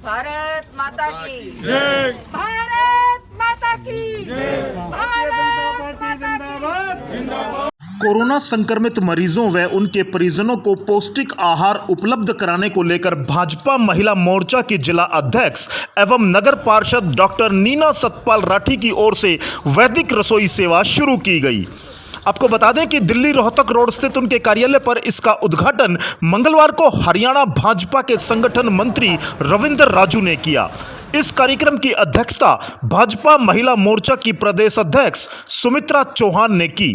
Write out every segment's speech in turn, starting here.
भारत माता की जय। भारत माता की कोरोना संक्रमित मरीजों व उनके परिजनों को पौष्टिक आहार उपलब्ध कराने को लेकर भाजपा महिला मोर्चा की जिला अध्यक्ष एवं नगर पार्षद डॉक्टर नीना सतपाल राठी की ओर से वैदिक रसोई सेवा शुरू की गई। आपको बता दें कि दिल्ली रोहतक रोड स्थित उनके कार्यालय पर इसका उद्घाटन मंगलवार को हरियाणा भाजपा के संगठन मंत्री रविंद्र राजू ने किया। इस कार्यक्रम की अध्यक्षता भाजपा महिला मोर्चा की प्रदेश अध्यक्ष सुमित्रा चौहान ने की,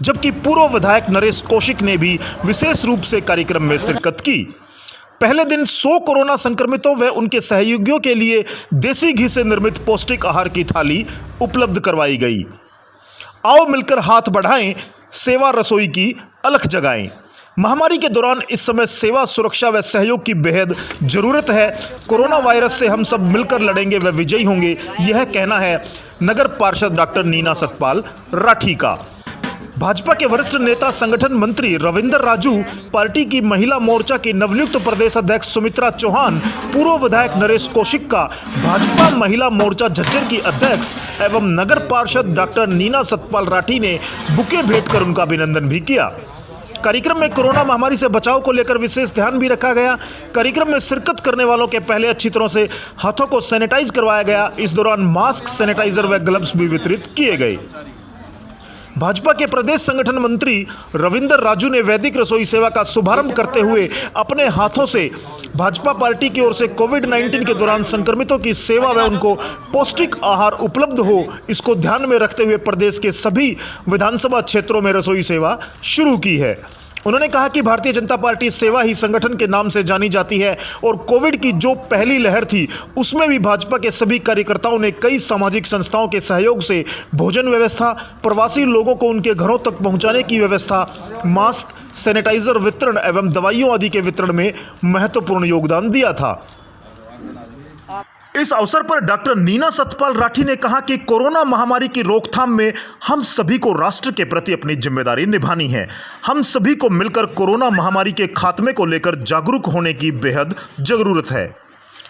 जबकि पूर्व विधायक नरेश कौशिक ने भी विशेष रूप से कार्यक्रम में शिरकत की। पहले दिन 100 कोरोना संक्रमितों व उनके सहयोगियों के लिए देसी घी से निर्मित पौष्टिक आहार की थाली उपलब्ध करवाई गई। आओ मिलकर हाथ बढ़ाएं, सेवा रसोई की अलख जगाएं। महामारी के दौरान इस समय सेवा, सुरक्षा व सहयोग की बेहद जरूरत है। कोरोना वायरस से हम सब मिलकर लड़ेंगे व विजयी होंगे, यह कहना है नगर पार्षद डॉक्टर नीना सतपाल राठी का। भाजपा के वरिष्ठ नेता संगठन मंत्री रविंद्र राजू, पार्टी की महिला मोर्चा की नवनियुक्त प्रदेश अध्यक्ष सुमित्रा चौहान, पूर्व विधायक नरेश कौशिक का भाजपा महिला मोर्चा झज्जर की अध्यक्ष एवं नगर पार्षद डॉक्टर नीना सतपाल राठी ने बुके भेंट कर उनका अभिनंदन भी किया। कार्यक्रम में कोरोना महामारी से बचाव को लेकर विशेष ध्यान भी रखा गया। कार्यक्रम में शिरकत करने वालों के पहले अच्छी तरह से हाथों को सैनिटाइज करवाया गया। इस दौरान मास्क, सैनिटाइजर व ग्लव्स भी वितरित किए गए। भाजपा के प्रदेश संगठन मंत्री रविंद्र राजू ने वैदिक रसोई सेवा का शुभारंभ करते हुए अपने हाथों से भाजपा पार्टी की ओर से कोविड-19 के दौरान संक्रमितों की सेवा व उनको पौष्टिक आहार उपलब्ध हो, इसको ध्यान में रखते हुए प्रदेश के सभी विधानसभा क्षेत्रों में रसोई सेवा शुरू की है। उन्होंने कहा कि भारतीय जनता पार्टी सेवा ही संगठन के नाम से जानी जाती है और कोविड की जो पहली लहर थी उसमें भी भाजपा के सभी कार्यकर्ताओं ने कई सामाजिक संस्थाओं के सहयोग से भोजन व्यवस्था, प्रवासी लोगों को उनके घरों तक पहुंचाने की व्यवस्था, मास्क, सैनिटाइजर वितरण एवं दवाइयों आदि के वितरण में महत्वपूर्ण योगदान दिया था। इस अवसर पर डॉक्टर नीना सतपाल राठी ने कहा कि कोरोना महामारी की रोकथाम में हम सभी को राष्ट्र के प्रति अपनी जिम्मेदारी निभानी है। हम सभी को मिलकर कोरोना महामारी के खात्मे को लेकर जागरूक होने की बेहद जरूरत है।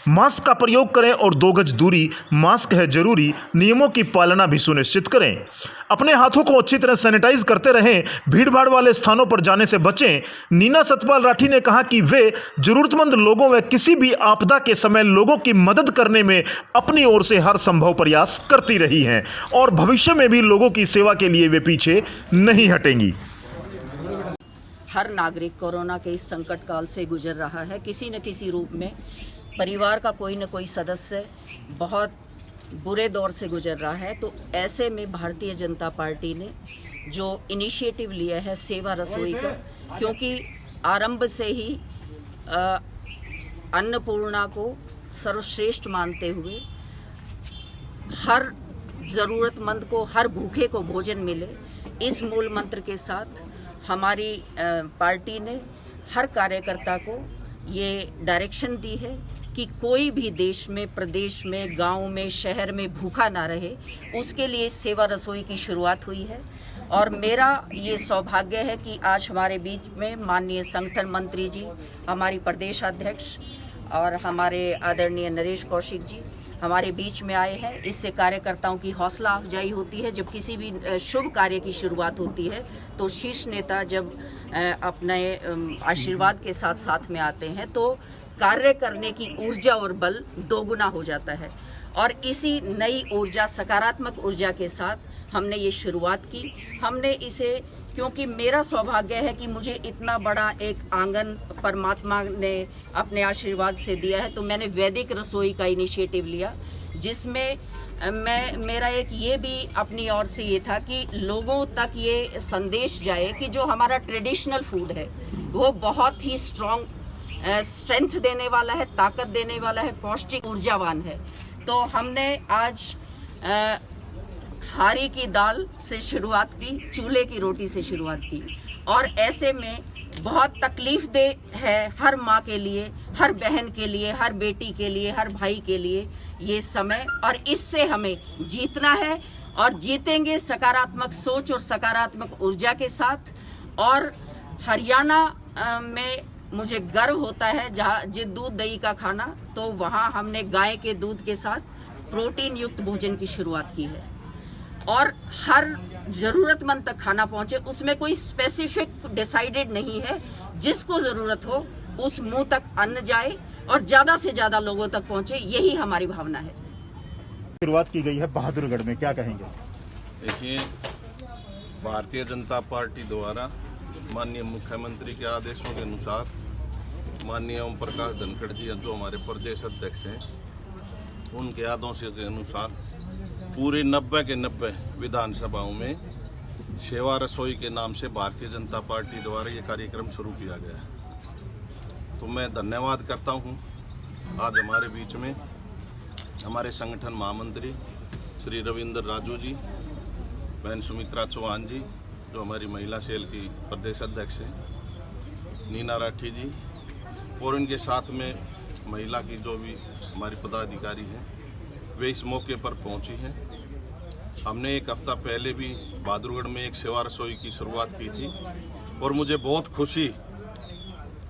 मास्क का प्रयोग करें और 2 गज दूरी, मास्क है जरूरी, नियमों की पालना भी सुनिश्चित करें। अपने हाथों को अच्छी तरह सैनिटाइज करते रहें, भीड़भाड़ वाले स्थानों पर जाने से बचें। नीना सतपाल राठी ने कहा कि वे जरूरतमंद लोगों व किसी भी आपदा के समय लोगों की मदद करने में अपनी ओर से हर संभव प्रयास करती रही हैं और भविष्य में भी लोगों की सेवा के लिए वे पीछे नहीं हटेंगी। हर नागरिक कोरोना के इस संकट काल से गुजर रहा है। किसी न किसी रूप में परिवार का कोई न कोई सदस्य बहुत बुरे दौर से गुजर रहा है। तो ऐसे में भारतीय जनता पार्टी ने जो इनिशिएटिव लिया है सेवा रसोई का, क्योंकि आरंभ से ही अन्नपूर्णा को सर्वश्रेष्ठ मानते हुए हर ज़रूरतमंद को, हर भूखे को भोजन मिले, इस मूल मंत्र के साथ हमारी पार्टी ने हर कार्यकर्ता को ये डायरेक्शन दी है कि कोई भी देश में, प्रदेश में, गांव में, शहर में भूखा ना रहे। उसके लिए सेवा रसोई की शुरुआत हुई है और मेरा ये सौभाग्य है कि आज हमारे बीच में माननीय संगठन मंत्री जी, हमारी प्रदेश अध्यक्ष और हमारे आदरणीय नरेश कौशिक जी हमारे बीच में आए हैं। इससे कार्यकर्ताओं की हौसला अफजाई होती है। जब किसी भी शुभ कार्य की शुरुआत होती है तो शीर्ष नेता जब अपने आशीर्वाद के साथ साथ में आते हैं तो कार्य करने की ऊर्जा और बल दोगुना हो जाता है। और इसी नई ऊर्जा, सकारात्मक ऊर्जा के साथ हमने ये शुरुआत की। हमने इसे, क्योंकि मेरा सौभाग्य है कि मुझे इतना बड़ा एक आंगन परमात्मा ने अपने आशीर्वाद से दिया है, तो मैंने वैदिक रसोई का इनिशिएटिव लिया, जिसमें मेरा एक ये भी अपनी ओर से ये था कि लोगों तक ये संदेश जाए कि जो हमारा ट्रेडिशनल फूड है वो बहुत ही स्ट्रेंथ देने वाला है, ताकत देने वाला है, पौष्टिक ऊर्जावान है। तो हमने आज हारी की दाल से शुरुआत की, चूल्हे की रोटी से शुरुआत की। और ऐसे में बहुत तकलीफ दे है हर माँ के लिए, हर बहन के लिए, हर बेटी के लिए, हर भाई के लिए ये समय, और इससे हमें जीतना है और जीतेंगे सकारात्मक सोच और सकारात्मक ऊर्जा के साथ। और हरियाणा में मुझे गर्व होता है जहाँ जिस दूध दही का खाना, तो वहाँ हमने गाय के दूध के साथ प्रोटीन युक्त भोजन की शुरुआत की है और हर जरूरतमंद तक खाना पहुंचे। उसमें कोई स्पेसिफिक डिसाइडेड नहीं है, जिसको जरूरत हो उस मुंह तक अन्न जाए और ज्यादा से ज्यादा लोगों तक पहुंचे, यही हमारी भावना है। शुरुआत की गई है बहादुरगढ़ में, क्या कहेंगे? देखिए, भारतीय जनता पार्टी द्वारा माननीय मुख्यमंत्री के आदेशों के अनुसार माननीय ओम प्रकाश धनखड़ जी जो हमारे प्रदेश अध्यक्ष हैं, उनके आदेशों के अनुसार पूरे 90 के 90 विधानसभाओं में सेवा रसोई के नाम से भारतीय जनता पार्टी द्वारा ये कार्यक्रम शुरू किया गया है। तो मैं धन्यवाद करता हूँ। आज हमारे बीच में हमारे संगठन महामंत्री श्री रविंद्र राजू जी, बहन सुमित्रा चौहान जी जो हमारी महिला सेल की प्रदेश अध्यक्ष हैं, नीना राठी जी, और इनके साथ में महिला की जो भी हमारी पदाधिकारी हैं, वे इस मौके पर पहुंची हैं। हमने एक हफ्ता पहले भी बहादुरगढ़ में एक सेवा रसोई की शुरुआत की थी और मुझे बहुत खुशी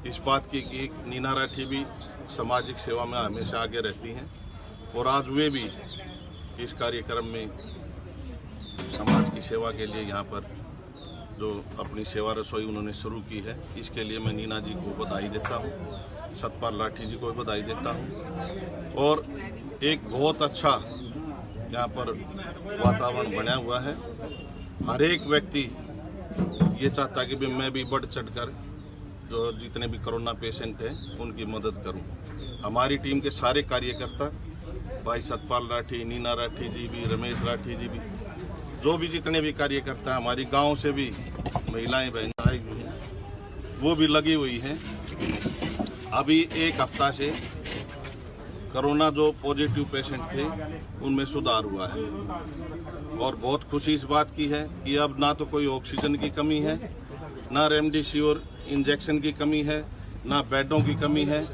इस बात की कि नीना राठी भी सामाजिक सेवा में हमेशा आगे रहती हैं और आज वे भी इस कार्यक्रम में समाज की सेवा के लिए यहाँ पर जो अपनी सेवा रसोई उन्होंने शुरू की है, इसके लिए मैं नीना जी को बधाई देता हूँ, सतपाल राठी जी को भी बधाई देता हूँ। और एक बहुत अच्छा यहाँ पर वातावरण बना हुआ है। हर एक व्यक्ति ये चाहता है कि भी मैं भी बढ़ चढ़कर जो जितने भी कोरोना पेशेंट हैं उनकी मदद करूं। हमारी टीम के सारे कार्यकर्ता, भाई सतपाल राठी, नीना राठी जी भी, रमेश राठी जी भी, जो भी जितने भी कार्यकर्ता, हमारी गांव से भी महिलाएं बहनें आई हुई हैं, वो भी लगी हुई हैं। अभी एक हफ्ता से कोरोना जो पॉजिटिव पेशेंट थे उनमें सुधार हुआ है और बहुत खुशी इस बात की है कि अब ना तो कोई ऑक्सीजन की कमी है, ना रेमडेसिविर इंजेक्शन की कमी है, ना बेडों की कमी है।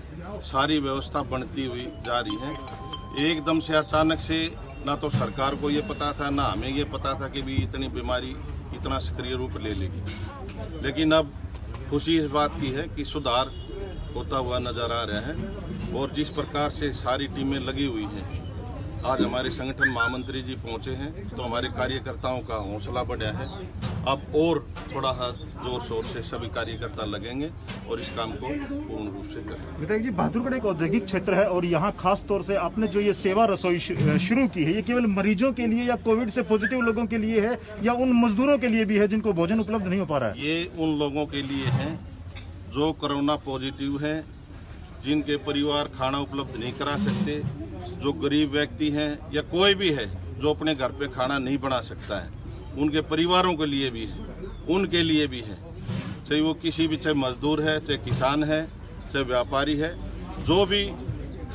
सारी व्यवस्था बनती हुई जा रही है। एकदम से अचानक से ना तो सरकार को ये पता था, ना हमें ये पता था कि भी इतनी बीमारी इतना सक्रिय रूप ले लेगी, लेकिन अब खुशी इस बात की है कि सुधार होता हुआ नजर आ रहा है और जिस प्रकार से सारी टीमें लगी हुई हैं। आज हमारे संगठन महामंत्री जी पहुंचे हैं तो हमारे कार्यकर्ताओं का हौसला बढ़ा है। अब और थोड़ा जोर शोर से सभी कार्यकर्ता लगेंगे और इस काम को पूर्ण रूप से करेंगे। विधायक जी, बहादुरगढ़ एक औद्योगिक क्षेत्र है और यहाँ खास तौर से आपने जो ये सेवा रसोई शुरू की है, ये केवल मरीजों के लिए या कोविड से पॉजिटिव लोगों के लिए है या उन मजदूरों के लिए भी है जिनको भोजन उपलब्ध नहीं हो पा रहा है? ये उन लोगों के लिए है जो कोरोना पॉजिटिव है, जिनके परिवार खाना उपलब्ध नहीं करा सकते, जो गरीब व्यक्ति हैं या कोई भी है जो अपने घर पे खाना नहीं बना सकता है, उनके परिवारों के लिए भी है, उनके लिए भी है। चाहे वो किसी भी, चाहे मजदूर है, चाहे किसान है, चाहे व्यापारी है, जो भी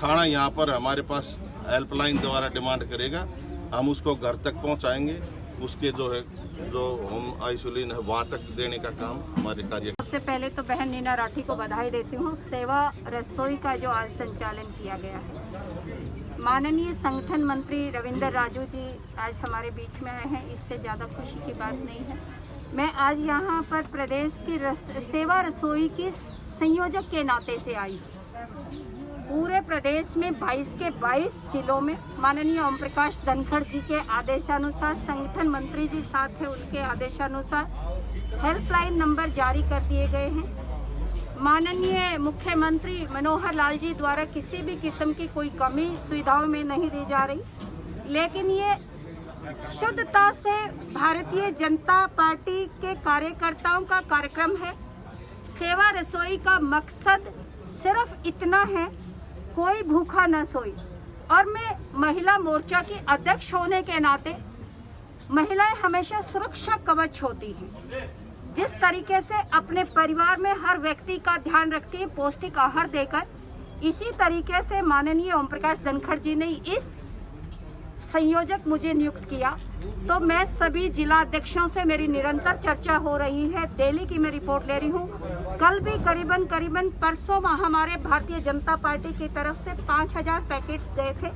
खाना यहाँ पर हमारे पास हेल्पलाइन द्वारा डिमांड करेगा, हम उसको घर तक पहुँचाएंगे। उसके जो है जो होम आइसोलेशन है वहाँ तक देने का काम हमारे कार्य। सबसे पहले तो बहन नीना राठी को बधाई देती हूँ। सेवा रसोई का जो आज संचालन किया गया है, माननीय संगठन मंत्री रविंद्र राजू जी आज हमारे बीच में आए हैं, इससे ज़्यादा खुशी की बात नहीं है। मैं आज यहाँ पर प्रदेश की सेवा रसोई की संयोजक के नाते से आई। पूरे प्रदेश में 22 के 22 जिलों में माननीय ओम प्रकाश धनखड़ जी के आदेशानुसार, संगठन मंत्री जी साथ है, उनके आदेशानुसार हेल्पलाइन नंबर जारी कर दिए गए हैं। माननीय मुख्यमंत्री मनोहर लाल जी द्वारा किसी भी किस्म की कोई कमी सुविधाओं में नहीं दी जा रही, लेकिन ये शुद्धता से भारतीय जनता पार्टी के कार्यकर्ताओं का कार्यक्रम है। सेवा रसोई का मकसद सिर्फ इतना है, कोई भूखा न सोए। और मैं महिला मोर्चा की अध्यक्ष होने के नाते, महिलाएं हमेशा सुरक्षा कवच होती हैं। जिस तरीके से अपने परिवार में हर व्यक्ति का ध्यान रखती है पौष्टिक आहार देकर, इसी तरीके से माननीय ओम प्रकाश धनखड़ जी ने इस संयोजक मुझे नियुक्त किया। तो मैं सभी जिला अध्यक्षों से मेरी निरंतर चर्चा हो रही है, डेली की मैं रिपोर्ट ले रही हूँ। कल भी करीबन परसों हमारे भारतीय जनता पार्टी की तरफ से 5000 पैकेट्स गए थे।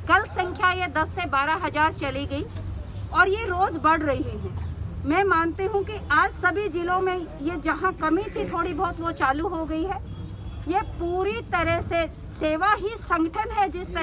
कल संख्या ये 10 से 12 हजार चली गई और ये रोज बढ़ रही है। मैं मानती हूँ कि आज सभी जिलों में ये जहाँ कमी थी थोड़ी बहुत वो चालू हो गई है। ये पूरी तरह से सेवा ही संगठन है। जिस तरह